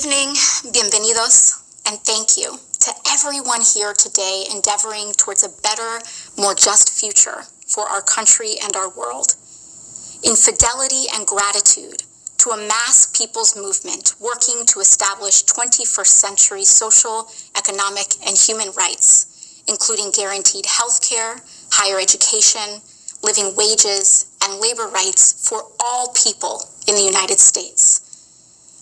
evening, bienvenidos, and thank you to everyone here today endeavoring towards a better, more just future for our country and our world. In fidelity and gratitude to a mass people's movement working to establish 21st century social, economic, and human rights, including guaranteed health care, higher education, living wages, and labor rights for all people in the United States.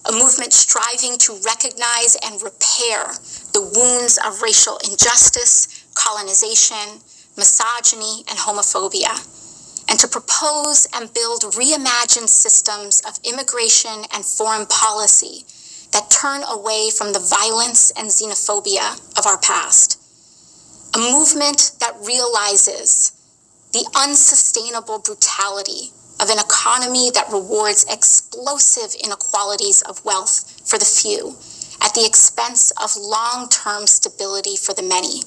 A movement striving to recognize and repair the wounds of racial injustice, colonization, misogyny, and homophobia, and to propose and build reimagined systems of immigration and foreign policy that turn away from the violence and xenophobia of our past. A movement that realizes the unsustainable brutality of an economy that rewards explosive inequalities of wealth for the few at the expense of long-term stability for the many,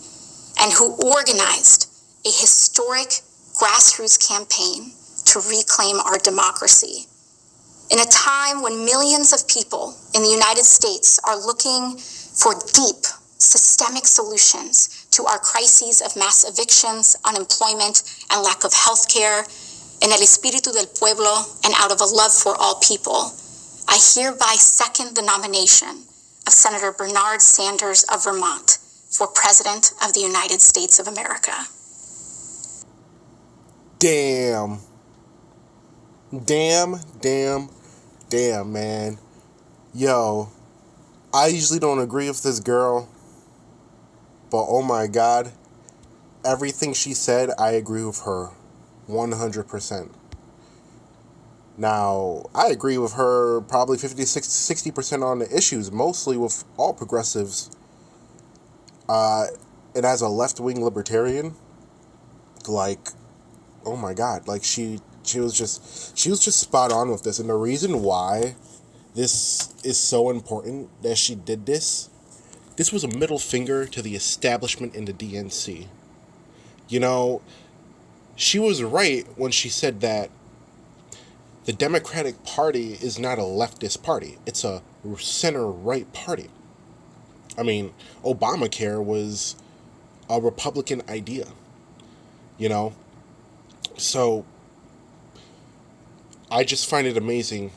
and who organized a historic grassroots campaign to reclaim our democracy. In a time when millions of people in the United States are looking for deep, systemic solutions to our crises of mass evictions, unemployment, and lack of health care, in el espíritu del pueblo and out of a love for all people, I hereby second the nomination of Senator Bernard Sanders of Vermont for President of the United States of America. Damn, man. Yo, I usually don't agree with this girl, but oh my God, everything she said, I agree with her 100%. Now, I agree with her probably 60% on the issues, mostly with all progressives. And as a left-wing libertarian, like, oh my God, like she was just spot on with this. And the reason why this is so important that she did this was a middle finger to the establishment in the DNC. You know, she was right when she said that the Democratic Party is not a leftist party. It's a center-right party. I mean, Obamacare was a Republican idea, you know? So, I just find it amazing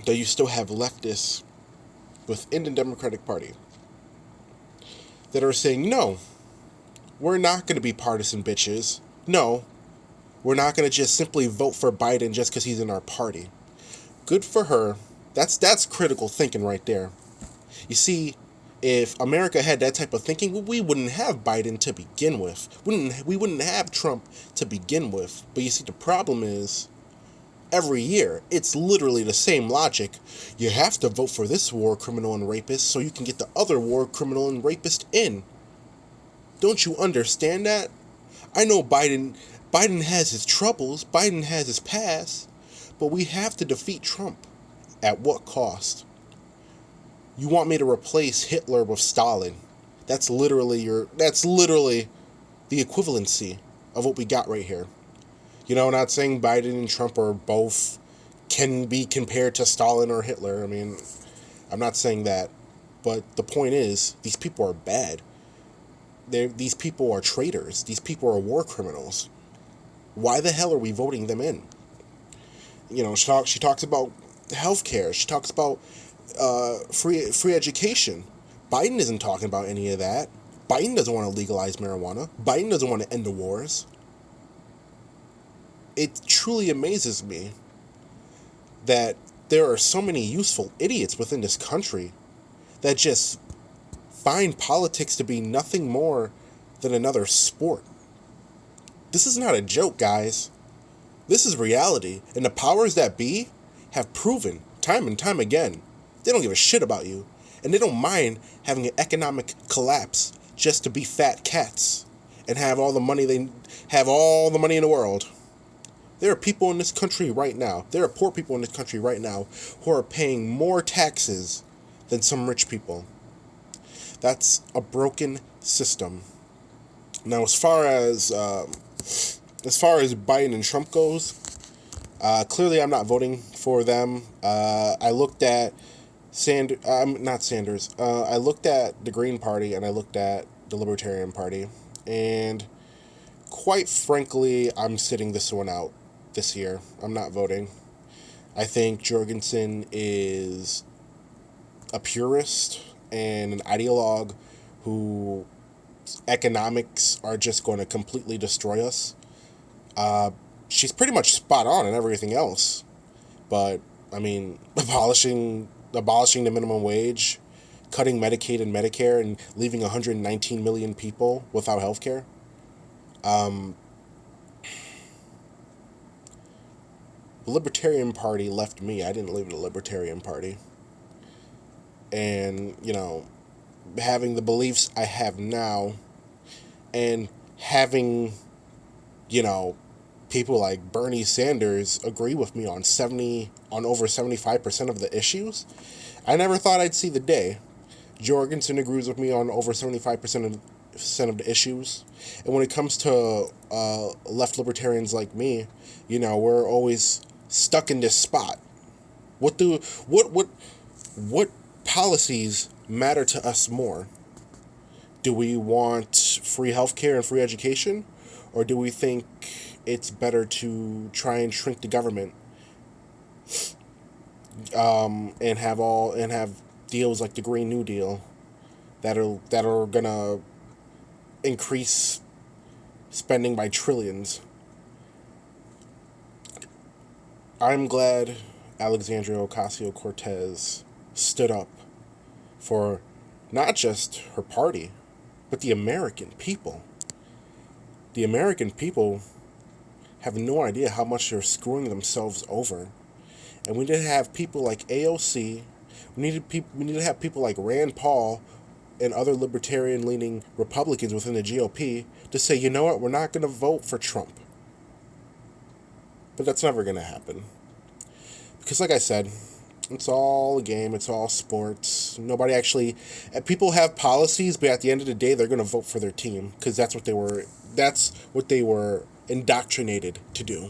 that you still have leftists within the Democratic Party that are saying, no, we're not going to be partisan bitches. No, we're not going to just simply vote for Biden just because he's in our party. Good for her. That's critical thinking right there. You see, if America had that type of thinking, we wouldn't have Biden to begin with. We wouldn't have Trump to begin with. But you see, the problem is, every year, it's literally the same logic. You have to vote for this war criminal and rapist so you can get the other war criminal and rapist in. Don't you understand that? I know Biden has his troubles, Biden has his past, but we have to defeat Trump. At what cost? You want me to replace Hitler with Stalin? That's literally the equivalency of what we got right here. You know, not saying Biden and Trump are both can be compared to Stalin or Hitler. I mean, I'm not saying that. But the point is, these people are bad. These people are traitors. These people are war criminals. Why the hell are we voting them in? You know, she talks about healthcare. She talks about free education. Biden isn't talking about any of that. Biden doesn't want to legalize marijuana. Biden doesn't want to end the wars. It truly amazes me that there are so many useful idiots within this country that just find politics to be nothing more than another sport. This is not a joke, guys. This is reality, and the powers that be have proven time and time again they don't give a shit about you, and they don't mind having an economic collapse just to be fat cats and have all the money in the world. There are people in this country right now, there are poor people in this country right now who are paying more taxes than some rich people. That's a broken system. Now, as far as Biden and Trump goes, clearly I'm not voting for them. I looked at Not Sanders. I looked at the Green Party and I looked at the Libertarian Party, and quite frankly, I'm sitting this one out this year. I'm not voting. I think Jorgensen is a purist and an ideologue who economics are just going to completely destroy us. She's pretty much spot on in everything else, but I mean, abolishing the minimum wage, cutting Medicaid and Medicare, and leaving 119 million people without health care. The Libertarian Party left me. I didn't leave the Libertarian Party. And, having the beliefs I have now, and having, you know, people like Bernie Sanders agree with me on over 75% of the issues, I never thought I'd see the day. Jorgensen agrees with me on over 75% of the issues. And when it comes to left libertarians like me, we're always stuck in this spot. What policies matter to us more? Do we want free healthcare and free education, or do we think it's better to try and shrink the government, and have deals like the Green New Deal that are gonna increase spending by trillions? I'm glad Alexandria Ocasio-Cortez stood up for not just her party, but the American people. The American people have no idea how much they're screwing themselves over. And we need to have people like AOC, we need to have people like Rand Paul and other libertarian-leaning Republicans within the GOP to say, you know what, we're not going to vote for Trump. But that's never going to happen. Because like I said, it's all a game, it's all sports. People have policies, but at the end of the day, they're going to vote for their team because that's what they were indoctrinated to do.